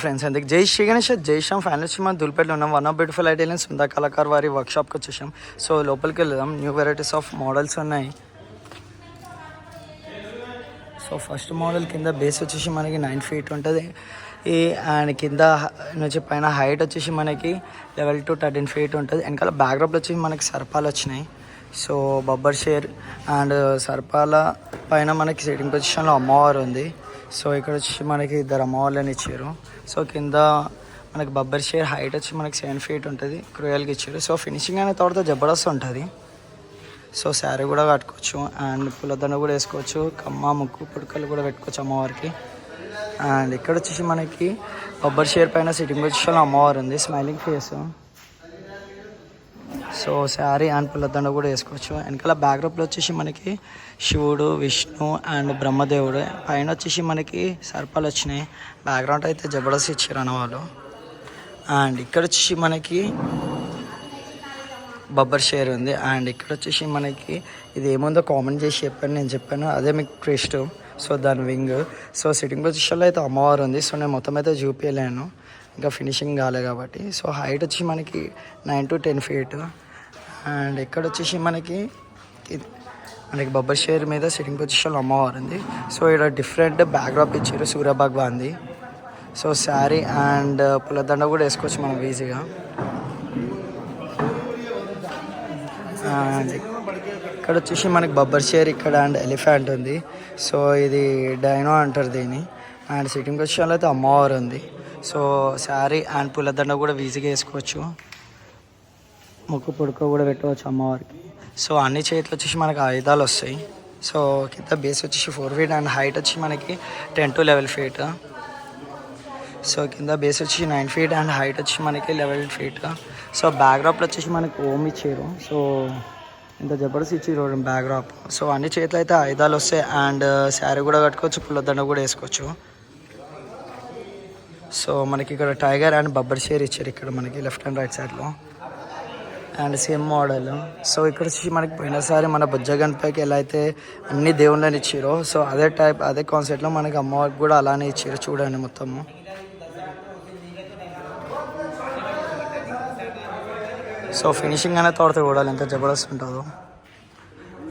Friends అందుకే జై శ్రీ గణేష్ జై శ్యామ్ ఫైనల్ సినిమా దుల్పేటలో ఉన్నాం. One of beautiful idea Sunda Kalakar వారి వర్క్షాప్కి వచ్చేసాం. సో లోపలికి వెళ్దాం. న్యూ వెరైటీస్ ఆఫ్ మోడల్స్ ఉన్నాయి. సో ఫస్ట్ మోడల్ కింద బేస్ వచ్చేసి మనకి 9 feet ఉంటుంది. అండ్ కింద నుంచి పైన హైట్ వచ్చేసి మనకి 11 to 13 feet ఉంటుంది. వెనకాల బ్యాక్డ్రాప్లో వచ్చేసి మనకి సర్పాలు వచ్చినాయి. సో బబ్బర్ షేర్ అండ్ సర్పాల పైన మనకి సిట్టింగ్ పొజిషన్లో అమ్మవారు ఉంది. సో ఇక్కడ వచ్చి మనకి 2 అమ్మవార్లని ఇచ్చారు. సో కింద మనకి బబ్బర్ షేర్ హైట్ వచ్చి మనకి 7 feet ఉంటుంది. క్రూయల్గా ఇచ్చారు. సో ఫినిషింగ్ అనే తర్వాత జబర్దస్త్ ఉంటుంది. సో శారీ కూడా కట్టుకోవచ్చు అండ్ పుల్లదండ కూడా వేసుకోవచ్చు. కమ్మ ముక్కు పుడకలు కూడా పెట్టుకోవచ్చు అమ్మవారికి. అండ్ ఇక్కడ వచ్చేసి మనకి బబ్బర్ షేర్ పైన సిట్టింగ్ పొజిషన్లో అమ్మవారు ఉంది. Smiling face. So sari and పుల్లదండ కూడా వేసుకోవచ్చు. వెనకాల బ్యాక్డ్రాప్లో వచ్చేసి మనకి శివుడు, విష్ణు అండ్ బ్రహ్మదేవుడు, పైన వచ్చేసి మనకి సర్పాలు వచ్చినాయి. బ్యాక్గ్రౌండ్ అయితే జబర్దస్త్ ఇచ్చారు అన్నవాళ్ళు. అండ్ ఇక్కడ వచ్చేసి మనకి బబ్బర్ షేర్ ఉంది. అండ్ ఇక్కడ వచ్చేసి మనకి ఇది ఏముందో కామెంట్ చేసి చెప్పాను, నేను చెప్పాను అదే మీకు క్రిస్ట్. సో దాని వింగ్. సో సిట్టింగ్ పొజిషన్లో అయితే అమ్మవారు ఉంది. సో నేను మొత్తం అయితే చూపించలేను, ఇంకా ఫినిషింగ్ కాలే కాబట్టి. సో హైట్ వచ్చి మనకి 9 to 10 feet. అండ్ ఇక్కడ వచ్చేసి మనకి బబ్బర్ షేర్ మీద సిట్టింగ్ పొజిషన్లో అమ్మవారు ఉంది. సో ఇక్కడ డిఫరెంట్ బ్యాక్డ్రాప్ ఇచ్చారు సూర్య భగవాన్ది. సో శారీ అండ్ పుల్లదండ కూడా వేసుకోవచ్చు మనం ఈజీగా. అండ్ ఇక్కడ వచ్చేసి మనకి బబ్బర్ షేర్ ఇక్కడ అండ్ ఎలిఫెంట్ ఉంది. సో ఇది డైనో అంటారు దీన్ని. అండ్ సిట్టింగ్ పొజిషన్లో అయితే అమ్మవారు ఉంది. సో శారీ అండ్ పుల్లదండ కూడా ఈజీగా వేసుకోవచ్చు. ముక్కు పుడక కూడా పెట్టవచ్చు అమ్మవారికి. సో అన్ని చేతులు వచ్చేసి మనకి ఆయుధాలు వస్తాయి. సో కింద బేస్ వచ్చేసి 4 feet అండ్ హైట్ వచ్చి మనకి 10 to 11 feet. సో కింద బేస్ వచ్చి 9 feet అండ్ హైట్ వచ్చి మనకి 11 feet. సో బ్యాక్డ్రాప్లో వచ్చేసి మనకి ఓమ్ ఇచ్చారు. సో ఇంత జబర్దస్త్ ఇచ్చారు బ్యాక్డ్రాప్. సో అన్ని చేతులు అయితే ఆయుధాలు వస్తాయి అండ్ శారీ కూడా కట్టుకోవచ్చు, పుల్లదండ కూడా వేసుకోవచ్చు. సో మనకి ఇక్కడ టైగర్ అండ్ బబ్బర్ షేర్ ఇచ్చారు ఇక్కడ మనకి లెఫ్ట్ అండ్ రైట్ సైడ్లో. And same model. సో ఇక్కడ వచ్చి మనకి పోయినసారి మన బుజ్జగన్పైకి ఎలా అయితే అన్ని దేవుళ్ళని ఇచ్చారో సో అదే టైప్ అదే కాన్సెప్ట్లో మనకి అమ్మవారికి కూడా అలానే ఇచ్చారు. చూడండి మొత్తము. సో ఫినిషింగ్ అనే తర్వాత చూడాలి ఎంత జబర్దస్త్ ఉంటుందో.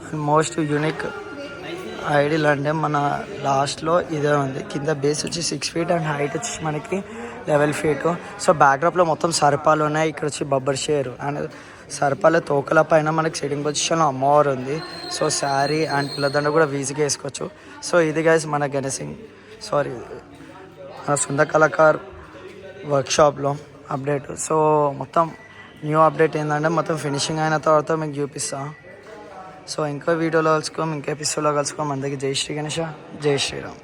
అండ్ మోస్ట్ యూనిక్ ఐడియల్ అంటే మన లాస్ట్లో ఇదే ఉంది. కింద బేస్ వచ్చి 6 feet అండ్ హైట్ వచ్చి మనకి 11 feet. సో బ్యాక్డ్రాప్లో మొత్తం సర్పాలు ఉన్నాయి. ఇక్కడ వచ్చి బబ్బర్ షేర్ అండ్ సర్పాల తోకల పైన మనకి సిట్టింగ్ పొజిషన్లో అమ్మవారు ఉంది. సో శారీ అండ్ పిల్లదండ కూడా ఈజీగా వేసుకోవచ్చు. సో ఇది గైస్ మన గణేసింగ్ మన సుందా కళాకార్ వర్క్షాప్లో అప్డేట్. సో మొత్తం న్యూ అప్డేట్ ఏంటంటే మొత్తం ఫినిషింగ్ అయిన తర్వాత మీకు చూపిస్తాను. సో ఇంకో వీడియోలో కలుసుకోం, ఇంకో ఎపిసోడ్లో కలుసుకోం. అందరికీ జై శ్రీ గణేష, జై శ్రీరామ్.